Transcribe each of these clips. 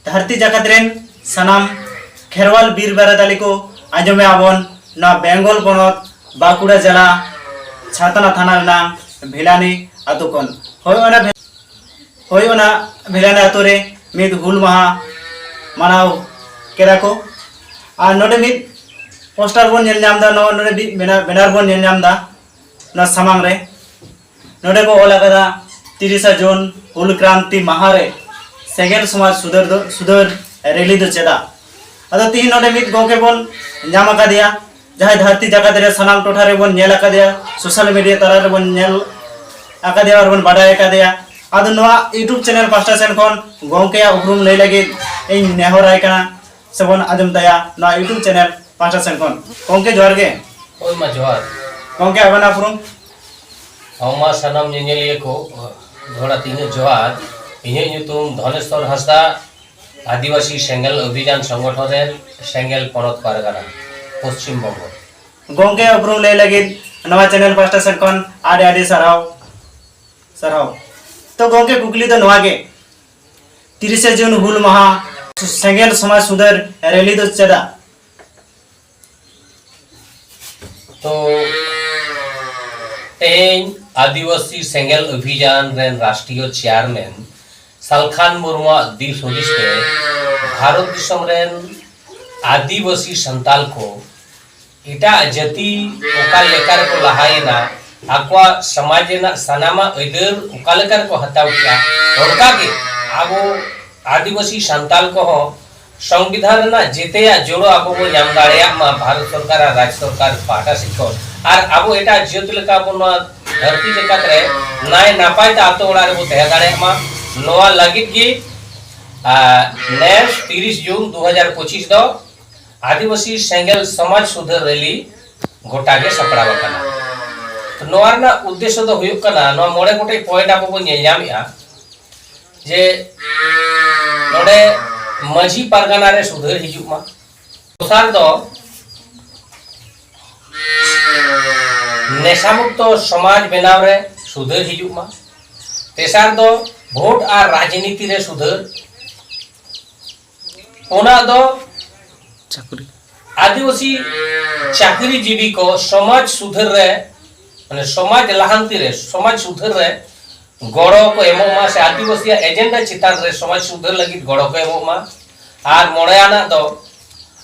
धरती जाकत रेन सनाम खेरवाल बीर बेरादाली को आंजमे आबन ना बेंगल पनत बाकुड़ा जिला छातना थाना ना भिलानी आतु कन होय ओना भिलानी आतु रे मिद हुल महा मनाव केदा को आ नोडे मिद पोस्टर बन नेल नाम दा नोडे बैनर बन नेल नाम दा ना सामांग रे नोडे को ओला कदा 30 जून हुल क्रांति महारे सेकेंड समाज सुधर रैली दो चेदा अदा तीन नोडे मिद गोके बन नाम का दिया जहां धरती जगत रे सनाम टोठा रे बन नेल का दिया सोशल मीडिया तरा रे बन नेल आका दिया और बन बाडाय का दिया आदो नवा यूट्यूब चैनल पास्टा सेन कोन गोके उपरुम ले लगे इन नेहराय कना सबन आदम दया ना यूट्यूब चैनल पास्टा सेन कोन गोके जोहार गे ओय मा जोहार गोके आबना उपरुम हमा सनम नेनेलिए को घोड़ा तीन जोहार इने ᱧᱩᱛᱩᱢ धनेश्वर हांसदा आदिवासी सेंगेल अभियान संगठन सेंगेल पनत पारगाना पश्चिम बंग गोके उपरुम ले लगे नवा चैनल पास्टा सेन कोन आडे आडे सराव तो गोके कुकली तो नवा के 30 जून हुल महा सेंगेल समाज सुधर रैली दो चेदा तो तेन आदिवासी सेंगेल अभियान रेन राष्ट्रीय चेयरमैन सालखान मुर्मू दिस हुदिस पे भारत दिसम रेन आदिवासी संताल को इटा जति ओका लेकर को लहायना आक्वा समाज ना सनामा इधर ओका लेकर को हटाव किया ओका के आबो आदिवासी संताल को हो संविधान ना जेते या जोड़ो आबो को नाम दाड़िया मा भारत सरकार राज्य सरकार पाटा सिको और आबो एटा जियत लेका बन धरती जगत रे नाय नापाय ता आतो ओड़ा रे बो तह दाड़िया मा नोआ लगित की नेक्स्ट 30 जून 2025 दो आदिवासी सेंगेल समाज सुधर रैली गोटा के सपड़ाव कना तो नोआ ना उद्देश्य दो हुयुक कना नोआ मोड़े गोटे पॉइंट आबो बो नेल ᱧᱟᱢᱮᱜᱼᱟ जे नोडे माझी पारगाना रे सुधर हिजुक मा दोसार दो नेशा मुक्त समाज बनाव रे सुधर हिजुक मा तेसार दो वोट और राजनीति रे सुधर ओना दो आदिवासी चाकरी जीवी को समाज सुधर रे माने समाज लहांति रे समाज सुधर रे गड़ो को एमोमा से आदिवासी एजेंडा चितान रे समाज सुधर लगी गड़ो को एमोमा और मोड़ेयाना दो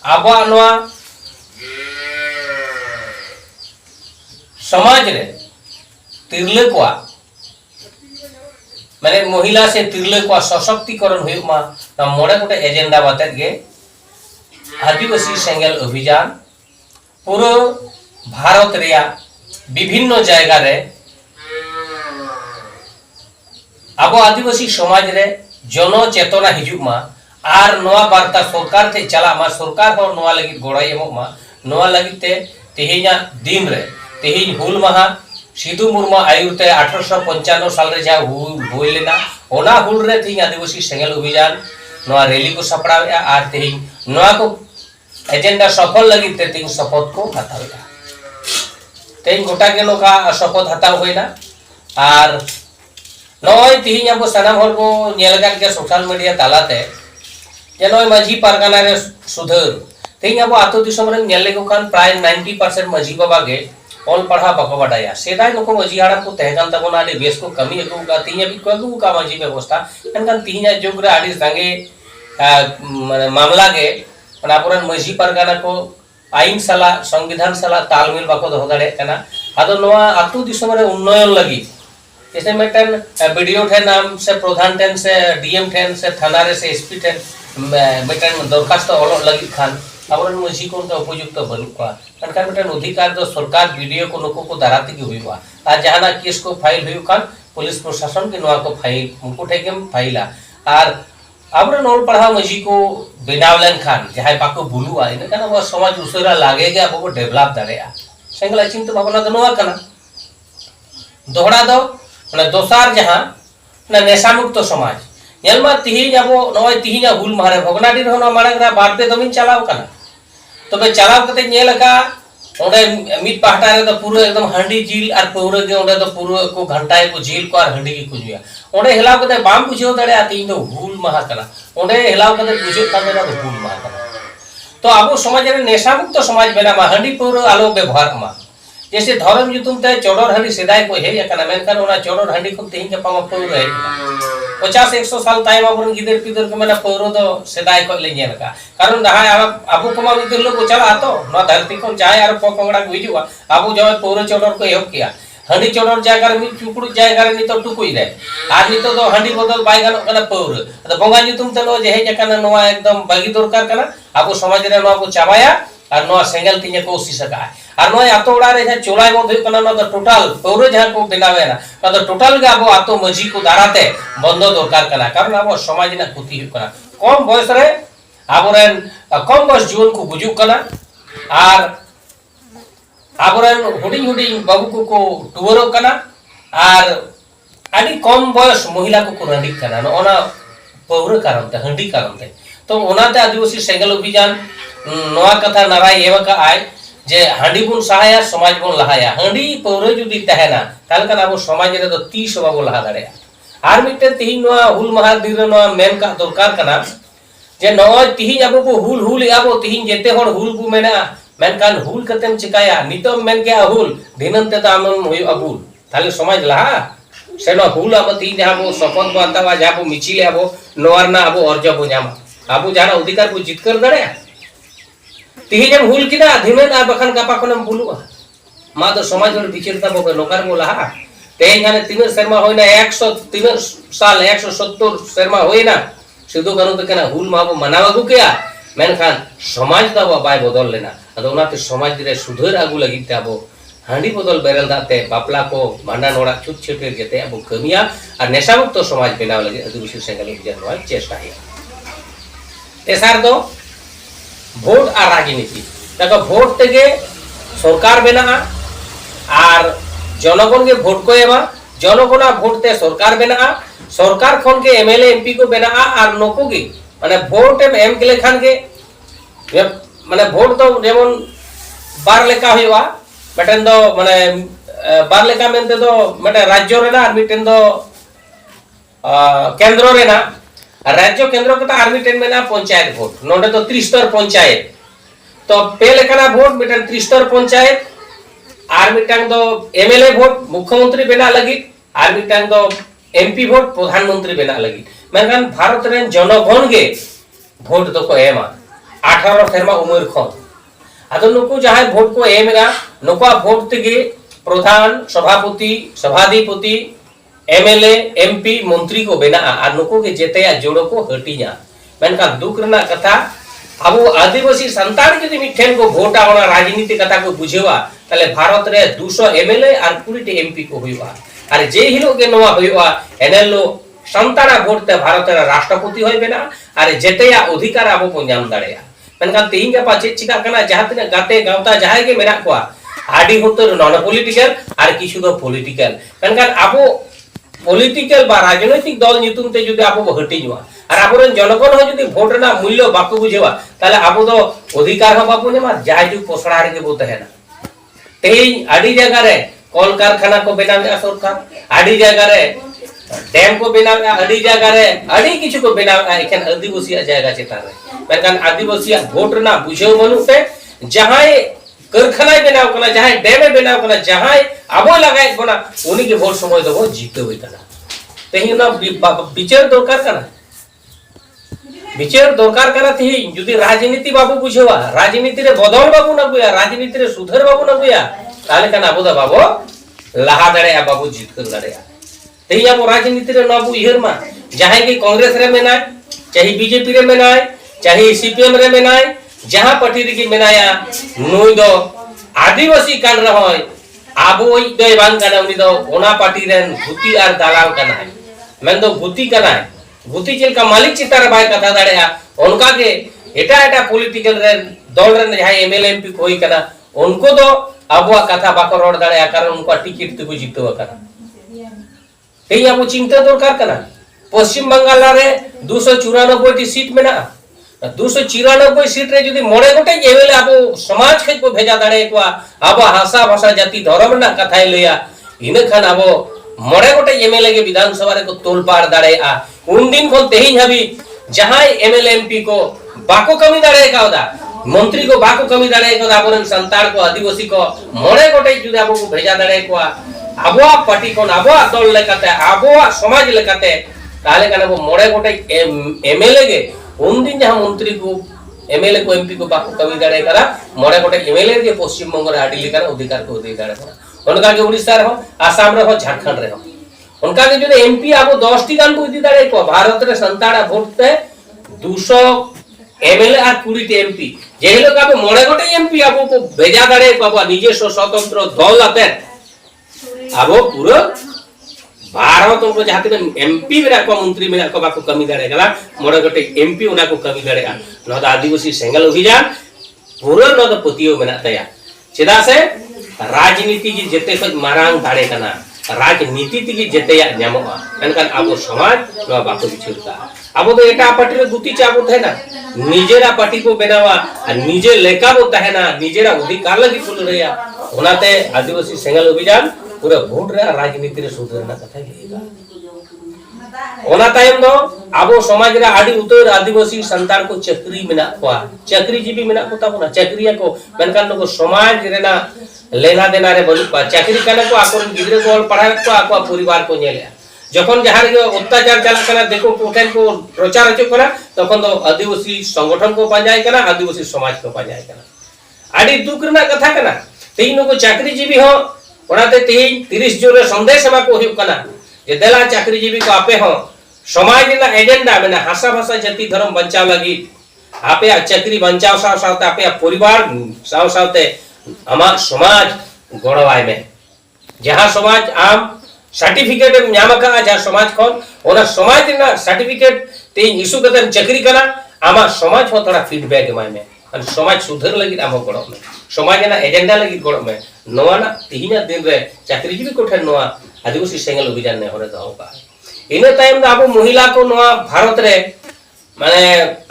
आबो नवा समाज रे तिरले को माने महिला से तिरले को सशक्तिकरण हुयुमा ना मोड़े गोटे एजेंडा बातेत गे आदिवासी सेंगेल अभियान पूरा भारत रिया विभिन्न जायगा रे आबो आदिवासी समाज रे जन चेतना हिजुमा आर नवा वार्ता सरकार थे चला मा सरकार हो नवा लगी गोड़ाई एमोमा नवा लगी ते तेहिना दिन रे तेहिन हुल महा सिधु मुर्मू आयुते 1895 साल रे जा हुल लेना ओना हुल रे तेहिन आदिवासी सेंगेल अभियान नवा रैली को सपड़ावेआ आर तेहिन नवा को एजेंडा सफल लगी ते तेहिन शपथ को हतावेआ तेहिन गोटा के नोका शपथ हताव होइना आर नय तिहिन अब सनाम हर को नेलगान के सोशल मीडिया तालाते जे नय माझी पारगाना रे सुधर तिहिन अब आतो दिसम रे नेले को खान प्राय 90% माझी बाबा के ऑल पढ़ा बको बडाया सेदाय नको माझी हाड़ा को तहगान तबोना आले बेस को कमी अगु का तिहिन भी को का माझी व्यवस्था एनकान तिहिन जोगरे आडी संगे माने मामला के अनापुरन माझी पारगाना को आईन सला संविधान सला तालमेल बको दो दाड़े कना आदो नवा आतो दिसम रे उन्नयन लगी जैसे मेटन वीडियो थे नाम से प्रधान टेन से डीएम टेन से थाना रे से एसपी टेन मेटन दरखास्त ऑलो लगी खान आबरन मझी को उनका उपयुक्त बनुवा अनकान मेटन अधिकार दो सरकार वीडियो को नको को दाराती के हुईवा आ जहाना केस को फाइल हुई खान पुलिस प्रशासन के नवा को फाइल उनको ठेके फाइला और आबरन ऑल पढ़ा मझी को बिनावलन खान जहां बाको बुलुआ इन काना वो समाज उसरा लागेगा अब डेवलप दारेया सेंगला चिंता भावना तो नवा कना दोहरा दो ना दोसार जहां ना नेशा मुक्त समाज नेलमा तिहिन अब नय तिहिन हुल मारे भगनाडी रहना मारंगरा बारपे दमिन चलाव कना तबे चलाव कते नेलका ओंडे मिट पाहटा रे तो पूरा एकदम हांडी जिल और पौरे के ओंडे तो पूरा को घंटाए को जिल को और हांडी की कुजुया ओंडे हिलाव कते बाम बुझो दड़े आती इन हुल महा करा ओंडे हिलाव कते बुझो ता मेरा तो हुल महा करा तो अब समाज रे नेशा मुक्त समाज बेना मा हांडी पौरे आलो व्यवहार मा जैसे धर्म जुतुम ते चोडर हांडी सेदाय को हे याकना मेनखान ओना चोडर हांडी को तेहिं के पामा पौरे 50-100 साल तायम आबरन गिदर पिदर के मेना पौरो दो सेदाय को ले नेल का कारण दहाय आबो कमा गिदर लोग चला तो न धरती को चाहे आर पोकंगड़ा को हिजुआ आबो जो पौरो चोडर को एहब किया हांडी चोडर जायगा रे चुकुड़ जायगा रे नितो टुकुई रे आर नितो दो हांडी बदल बाय गानो कना पौरो तो बंगा जुतुम ते नो जे हे जकना नोआ एकदम बागी दरकार कना आबो समाज रे नोआ को चाबाया और नोआ सेंगल तिने कोशिश सका और नोआ आतो उड़ा रे जे चोलाय बो भई कना न तो टोटल पौरो जहां को बनावे ना तो टोटल गे आबो आतो मजी को दाराते बंद दरकार कना कारण आबो समाज ना क्षति हो कना कम बयस रे आबोरेन कम बयस जीवन को गुजु कना और आबोरेन हुडिंग हुडिंग बाबू को टुवरो कना और आदि कम बयस महिला को रंडी कना न ओना पौरो कारण ते हंडी कारण ते तो ओनाते आदिवासी सेंगल अभियान नोआ कथा नाराय एवा का आय जे हांडी बुन सहाया समाज बुन लहाया हांडी पौरे जुदी तहना ताल कना आबो समाज रे तो 30 बाबो लहा दाड़े आर मिटे तिहि नोआ हुल महा दिन नोआ मेन का दरकार कना जे नोआ तिहि आबो को हुल आबो तिहि जेते हर हुल बु मेना मेनकान हुल कतेम चिकाया नितम मेन के हुल दिनन ते तामन होय अबुल ताले समाज लहा सेनो हुल आबो तिहि जाबो शपथ बातावा जाबो मिचिले आबो नोआरना आबो अर्ज बो जामा आबो जाना अधिकार को जितकर दड़े तिहि जब हुल किदा धिमेन आ बखन कापा कोनम बुलुआ मा तो समाज रे बिचरता बो लोकार बोला ते जाने 3 शर्मा होइना 103 साल 170 शर्मा होइना सिद्धू करू तो केना हुल माबो मनावा गु केया मेनखान समाज दा बाय बदल लेना अदो ओनाते समाज रे सुधर आगु लगी ताबो हांडी बदल बेरल दाते बापला को भांडा नोड़ा छुट छुटे जेते अब कमिया और नेशा मुक्त समाज बनाव लगे आदिवासी सेंगल अभियान वा चेष्टा है तेसार दो भोट और राजनीति तक भोट तेगे सरकार बेना और जनगण के भोट को एमा जनगणा भोट ते सरकार बेना सरकार खन के एमएलए एमपी को बेना और नको के माने भोट एम के लेखान के माने भोट तो जेमन बार लेका होइवा मिटेन दो माने बार लेका मेनते दो माने राज्य रेना और मिटेन दो केंद्र रेना राज्य केंद्र के आर मिटेन मेना पंचायत भोट नोडे तो त्रिस्तर पंचायत तो पे लेखाना भोट मिटेन त्रिस्तर पंचायत आर मिटांग दो एमएलए भोट मुख्यमंत्री बेना लगी आर मिटांग दो एमपी भोट प्रधानमंत्री बेना लगी मेनखान भारत रेन जनगण गे भोट दो को एमा 18 सेरमा उमर खन आदो नुकु जहां भोट को एमेगा नुका भोट तेगे प्रधान सभापति सभाधिपति एमएलए एमपी मंत्री को बेना और नुकु के जेते जोड़ो को हटिया मेनखान दुख रना कथा अब आदिवासी संतान जदि मिठेन को भोटा होना राजनीति कथा को बुझेवा ताले भारत रे 200 एमएलए और 20 एमपी को हुईवा और जे हिलो के नवा हुईवा एनएलओ संताना भोट ते भारत रे राष्ट्रपति होय बेना और जेतेया अधिकार आबो को नाम दाड़ेया मेनखान तेहिं के पाछे चिका कना जहां तने गाते गावता जहां के मेना को आडी होतो नॉन पॉलिटिकल और किछु दो पॉलिटिकल मेनखान आबो पॉलिटिकल बा राजनीतिक दल नितुम ते जुदि आबो हटिजुआ और आबोरन जनगण हो जदि भोट ना मूल्य बाको बुझेवा ताले आबो दो अधिकार हो बापु नेमा जायजु पोसड़ा रे बो तहेना तेही आडी जगह रे कल कारखाना को बनावे सरकार आडी जगह रे डैम को बनावे आडी जगह रे आडी किछु को बनावे एखन आदिवासी जगह चेता रे मेनखान आदिवासी भोट ना बुझेव मनुते जहां कारखाना बनाव कना जहां डैम बनाव कना जहां आबो लगाय कना उनी के भोट समय दबो जीते होई कना तेही ना विचार दरकार कना विचार दरकार करा थी जुदी राजनीति बाबू बुझेवा राजनीति रे बदल बाबू ना गुया राजनीति रे सुधर बाबू ना गुया ताले कना आबो दा बाबू लहा दड़े बाबू जीत कर दड़े तेही आबो राजनीति रे ना बु इहर मा जहां के कांग्रेस रे मेनाय चाहे बीजेपी रे मेनाय चाहे सीपीएम रे मेनाय जहां पार्टी रे की मेनाया नुई दो आदिवासी कान रहय आबो दे बांग कना उनी दो ओना पार्टी रे भूति आर दालाल कना मेन दो भूति कना भूति चेल का मालिक चितार बाय कथा दाड़ेया उनका के एटा एटा पॉलिटिकल रे दल रे जहां एमएलए एमपी कोई कना उनको दो आबो कथा बाको रोड दाड़ेया कारण उनको टिकट ते को जीतवा कना तेई आबो चिंता दरकार कना पश्चिम बंगाल रे 294 टी सीट मेना 294 सीट रे जुदी मोड़े गोटे एवेले अब समाज खज को भेजा दाड़े को अब हासा भाषा जाति धर्म ना कथाय लया इन खान अब मोड़े गोटे एमएलए के विधानसभा रे को तोलपाड़ दाड़े आ उन दिन को तेहिन हबी जहां एमएलए एमपी को बाको कमी दाड़े कावदा मंत्री को बाको कमी दाड़े को आबोरन संतान को आदिवासी को मोड़े गोटे जुदी अब को भेजा दाड़े को आबोआ पार्टी को आबोआ दल लेकाते आबोआ समाज लेकाते ताले काना वो मोड़े गोटे एमएलए के उन दिन जहां मंत्री को एमएलए को एमपी को बाको कमी दाड़े करा मोड़े गोटे एमएलए के पश्चिम बंग रे आडी लेकर अधिकार को दे दाड़े करा उनका के उड़ीसा रे हो आसाम रे हो झारखंड रे हो उनका के जो एमपी आबो 10 टी गान को दी दाड़े को भारत रे संताड़ा वोट ते 200 एमएलए और 20 टी एमपी जे लोग आबो मोड़े गोटे एमपी आबो को भेजा दाड़े को आबो निजेस्व स्वतंत्र दल आते आबो पूरा भारत को जहां तक एमपी मेरा को मंत्री मेरा को बाको कमी दाड़े गला मोड़े गोटे एमपी उना को कमी दाड़े न तो आदिवासी सेंगल अभियान पूरा न तो पतियो मेना तया चेदा से राजनीति की जेते खज मारांग दाड़े कना राजनीति की जेते या न्यामोआ एनकान आबो समाज न बाको बिछुरता आबो तो एटा पार्टी रे गुती चाबो थे ना निजेरा पार्टी को बनावा निजे लेका बो तहना निजेरा अधिकार लगी फुल रेया ओनाते आदिवासी सेंगल अभियान पूरा वोट रे राजनीति रे सुधरना कथा लेगा ओना टाइम दो आबो समाज रे आडी उतर आदिवासी संतान को चक्री मेना को चक्री जीबी मेना को ताबो चक्रिया को मेनकान को समाज रे ना लेना देना रे बलु पा चक्री कने को आकोर गिदरे को पढ़ा को आको परिवार को नेले जखन जहार के अत्याचार चला कना देखो कोठन को प्रचार हचो कना तखन तो आदिवासी संगठन को पाजाय कना आदिवासी समाज को पाजाय कना आडी दुख रे ना कथा कना तीन को चक्री जीबी हो ओनाते 30 जून रे संदेश मा को हिउ कना जे देला चाकरीजीवी को आपे हो समाज ना एजेंडा में हासा भाषा जाति धर्म बचाव लगी आपे चाकरी बचाव साव सावते आपे परिवार साव सावते आमा समाज गणवाय में जहां समाज आम सर्टिफिकेट न्यामका जहां समाज कोन ओना समाज ना सर्टिफिकेट ते इशू कतन चाकरी कना आमा समाज हो थोड़ा फीडबैक में और समाज सुधर लगी आम गण में समाज ना एजेंडा लगी गण में नवा ना तीना दिन रे चाकरीजीवी कोठे नवा आदिवासी सेंगल अभियान ने होरे दहो का इने टाइम दा आबो महिला को नवा भारत रे माने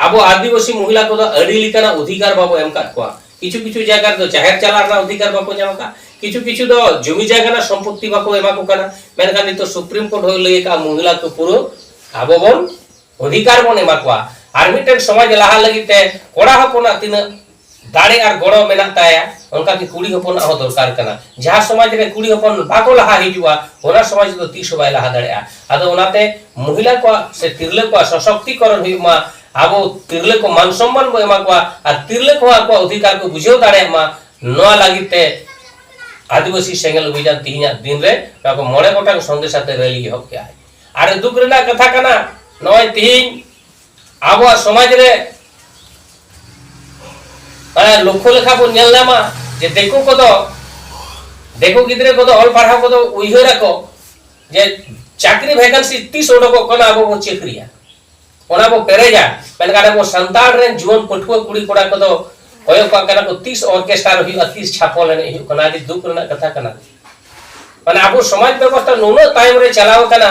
आबो आदिवासी महिला को तो अडी लिकाना अधिकार बाबो एम काट को किछु किछु जगह तो जाहिर चलाना अधिकार बाबो जाम का किछु किछु तो जमी जगह ना संपत्ति बाबो एमा को कना मेनकान तो सुप्रीम कोर्ट होय लगे का महिला को पूरो आबो बोन अधिकार बोन एमा को आर्मिटेड समाज लाहा लगिते कोड़ा हपना तिना दाड़े और गड़ो मेना ताया उनका की कुड़ी हपन हो दरकार कना जहां समाज रे कुड़ी हपन बाको लाहा हिजुआ ओना समाज तो 30 बाय लाहा दाड़े आदो ओनाते महिला को से तिरले को सशक्तिकरण हुइमा आबो तिरले को मान सम्मान बो एमा को आ तिरले को अधिकार को बुझियो दाड़े मा न लागिते आदिवासी सेंगल अभियान तीना दिन रे को मोड़े गोटा संदेश आते रैली हो क्या है आरे दुख रेना कथा कना नय तीन आबो समाज रे माने लोक लेखा को नेलनामा जे देखो को देखो गिदरे को ऑल पढ़ा को उइहरा को जे चाकरी वैकेंसी 30 ओडको कना आबो वो चेकरिया ओना बो पेरेजा पेनकाडे वो संतान रे जीवन पठुआ कुड़ी कोड़ा को होयो का कना को 30 ऑर्केस्ट्रा रही 30 छापल ने हियो कना दि दुख रना कथा कना माने आबो समाज व्यवस्था नोनो टाइम रे चलाव कना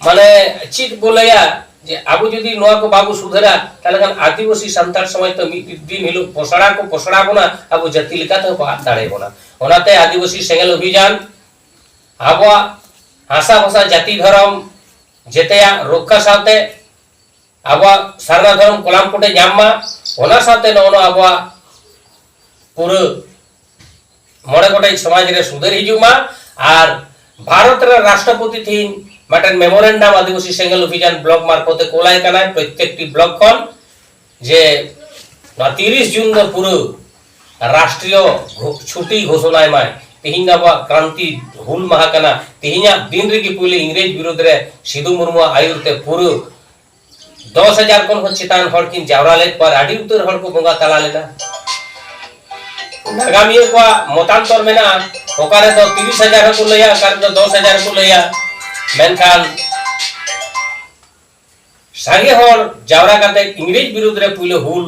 माने चित बोलया जे आबो जदी नोआ को बाबू सुधरा ताले कान आदिवासी संतान समाज तो दिन हिलो पोसड़ा को पोसड़ा बना आबो जति लिखा तो बात दाड़े बना ओनाते आदिवासी सेंगल अभियान आबो आशा भाषा जाति धर्म जेतेया रोक्का साथे आबो सारना धर्म कोलाम कोटे जाम्मा ओना साथे नोनो आबो पूरे मोड़े गोटे समाज रे सुधर हिजुमा और भारत रे राष्ट्रपति थीन माटन मेमोरेंडम आदिवासी सेंगल अभियान ब्लॉक मार्फते कोलाय कना प्रत्येकटी ब्लॉक खन जे 30 जून न पूरे राष्ट्रीय छुट्टी घोषणा माय तिहिना बा क्रांति हुल माह कना तिहिना दिन रे की पुले इंग्रेज विरोध रे सिधु मुर्मू आयुरते पूरे 10,000 कोन चितान हर किन जावरा ले पर आडी उतर हर को बंगा तला लेना नागामी को मतांतर में ना ओकारे तो 30,000 को लया कर तो 10,000 को लया मेनकान सागे हर जावरा करते इंग्रेज विरुद्ध रे पुले हुल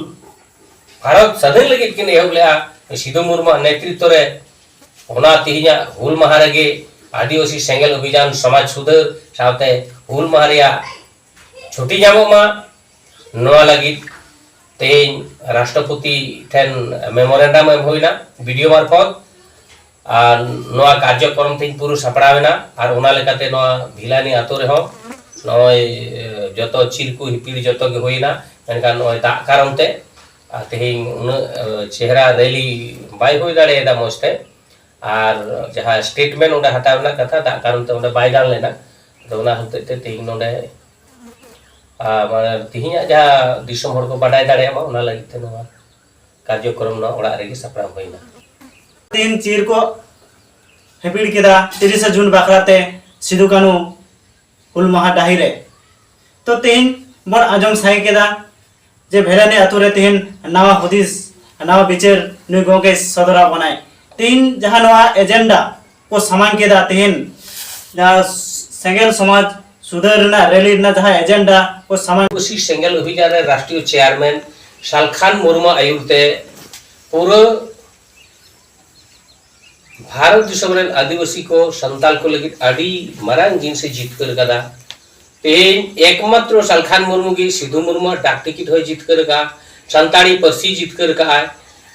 भारत स्वाधीन लगे किन एहबलेआ सिधु मुर्मू नेतृत्व रे ओना तिहिना हुल महारेगे आदिवासी सेंगल अभियान समाज सुधर साथे हुल महारिया छुट्टी जामो मा नोआ लगी तेन राष्ट्रपति ठेन मेमोरेंडम एम होइना वीडियो मार्फत और नवा कार्यक्रम तेन पूरा सापड़ावेना और ओना लेकाते नवा भिलानी आतो रहो नय जतो चिरकु हिपिड़ जतो के होइना एनका नय दा कारणते तेन चेहरा रैली बाय होई दाड़ेदा मस्ते और जहाँ स्टेटमेंट ओंडे हटावना कथा दा कारणते ओंडे बाय गान लेना तो ओना होते तेन नोंडे माने तिहिया जहाँ दिसम हर को बाडाय दाड़ेमा ओना लागिते नवा कार्यक्रम ना ओड़ा रेगे सापड़ा होइना तीन चीर को हेपिड़ केदा 30 जून बाखराते सिदु कानू हुल माहा डाहिरे तो तीन बड़ आजम साई केदा जे भेलानी आतुरे तीन नवा हुदिस नवा बिचार नुई गोके सदरा बनाए तीन जहाँ नवा एजेंडा को समान केदा तीन जहाँ सेंगेल समाज सुधर ना रैली ना जहाँ एजेंडा को समान उसी सेंगेल अभियान राष्ट्रीय चेयरमैन सालखान मुर्मू आयुरते पूरा भारत दिसम आदिवासी को संताल को लगी अड़ी मरांग जिन से जीत कर गदा तेन एकमात्र सालखान मुर्मू की सिधु मुर्मू डाक टिकट हो जीत कर का संताड़ी पर्सी जीत कर का है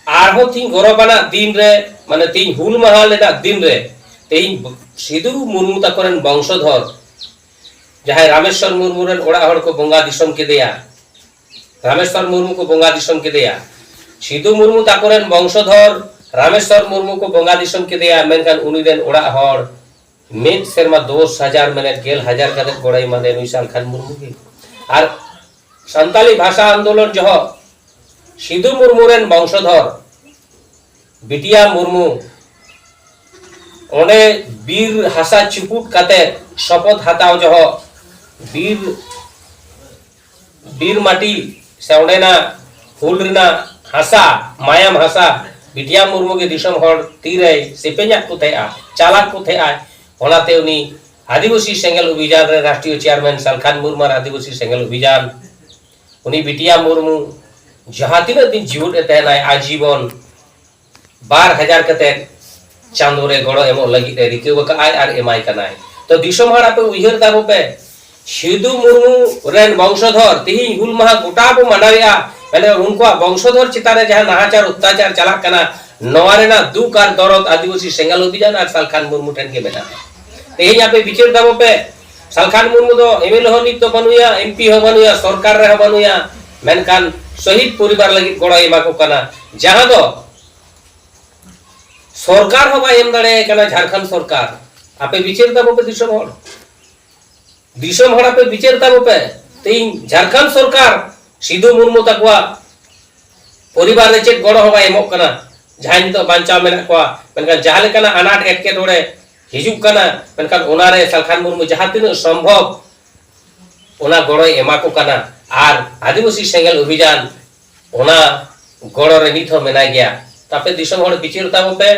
आरहो तीन गौरवना दिन रे माने तीन हुल माहा लेना दिन रे तीन सिधु मुर्मू तकोरन वंशधर जहां रामेश्वर मुर्मू रन ओड़ा हड़ को बंगा दिसम के दिया रामेश्वर मुर्मू को बंगा दिसम के दिया सिधु मुर्मू तकोरन वंशधर रामेश्वर मुर्मू को बंगा दिसम के दिया मेनखान उनी देन ओड़ा हड़ मित सेरमा 10,000 मेने 11,000 कदे गोड़ाई मादे नुई सालखान मुर्मू की और संताली भाषा आंदोलन जो सिधु मुर्मू रेन वंशधर बिटिया मुर्मू ओने बीर हासा चुपुट काते शपथ हाताव जो बीर माटी से ओनेना हुलरना हासा मायाम हासा बिटिया मुर्मू के दिसम हर तीरे सेपेन्या को थेआ चालाक को थेआ ओनाते उनी आदिवासी सेंगेल अभियान रे राष्ट्रीय चेयरमैन सालखान मुर्मू आदिवासी सेंगेल अभियान उनी बिटिया मुर्मू जहाँ तीन दिन जीवन तहना आजीवन 12,000 कते चांदो रे गड़ो एमो लगी रिकेव का आय और एमआई कनाय तो दिसम हर आपे उइहर दाबो पे सिधु मुर्मू रेन वंशधर तिहि हुल माहा गोटा बो मनाविया माने उनको वंशधर चितारे जहां नाहाचार अत्याचार चला कना नवारेना दुख और दरद आदिवासी सेंगेल अभियान और सालखान मुर्मू ठेन के मेना तेहि यहाँ पे विचार दाबो पे सालखान मुर्मू दो एमएलए हो नित बनुया एमपी हो बनुया सरकार रे हो बनुया मेनखान शहीद परिवार लगी गड़ो एमा को कना जहां दो सरकार हो बा एम दाड़े कना झारखंड सरकार आपे विचार दाबो पे दिसम हड़ आपे विचार दाबो पे तेई झारखंड सरकार सिधु मुर्मू तकवा परिवार रे चेक गड़ो हो बा एमो कना जहां तो बांचाव मेना को मेनखान जहां लेकना अनाट एटके टोड़े हिजुक कना मेनखान ओना रे सालखान मुर्मू जहां तीन संभव ओना गड़ो एमा को कना और आदिवासी सेंगेल अभियान ओना गड़ो रे निथ मेना गया तापे दिसम हड़ बिचार ताबो पे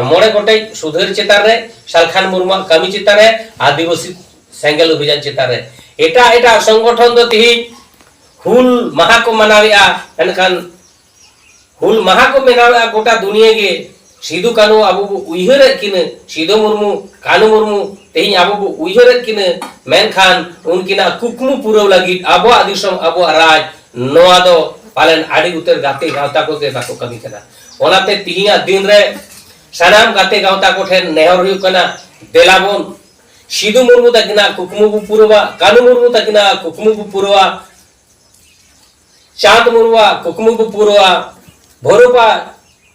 मोड़े गोटे सुधर चितार रे सालखान मुर्मू कमी चितार रे आदिवासी सेंगेल अभियान चितार रे एटा एटा संगठन दो तिहि हुल माहा को मनाविया एनखान हुल माहा को मनाविया गोटा दुनिया के सिधु कानू आबो उइहर किने सिधु मुर्मू कानू मुर्मू तेहि आबो उइहर किने मेनखान उनकिना कुकमु पुरव लगी आबो दिसम आबो राज नोआ दो पालन आड़ी उतर गाते गावता को के बाको कमी करा ओनाते तिहिया दिन रे सनाम गाते गावता को ठेन नेहर हुई कना देलाबोन सिधु मुर्मू तकिना कुकमु पुरवा कानू मुर्मू तकिना कुकमु पुरवा चांद मुर्मुआ कुकमु पुरवा भोरुपा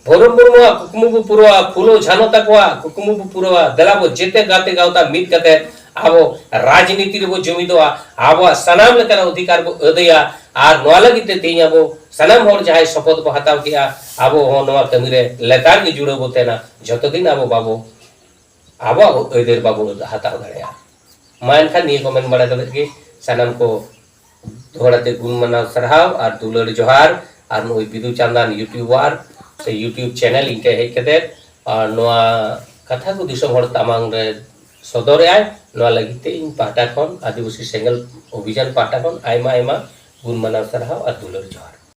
भोरम मुर्मुआ कुकमु पुरवा फुलो झानो तकवा कुकमु पुरवा देलाबो जेते गाते गावता मित कते आबो राजनीति रे बो जमिदवा आबो सनाम लेकना अधिकार बो अदया आर नोआ लगिते तेई आबो सनाम हर जहाय शपथ बो हताव किया आबो हो नोआ कमी रे लेतार के जुड़ो बोतेना जतो दिन आबो बाबो आबो अदेर बाबो हताव दाड़या मान खान नि कमेंट बड़ा के सनाम को दोहराते गुण मना सरहाव और दुलड़ जोहार और नुई बिदु चांदान यूट्यूबर से यूट्यूब चैनल इनके हेज कते और नोआ कथा को दिसम हड़ तामांग रे सदर आय नोआ लगिते इन पाटा खन आदिवासी सेंगेल अभियान पाटा खन आयमा आयमा गुण मना सरहाव और दुलड़ जोहार।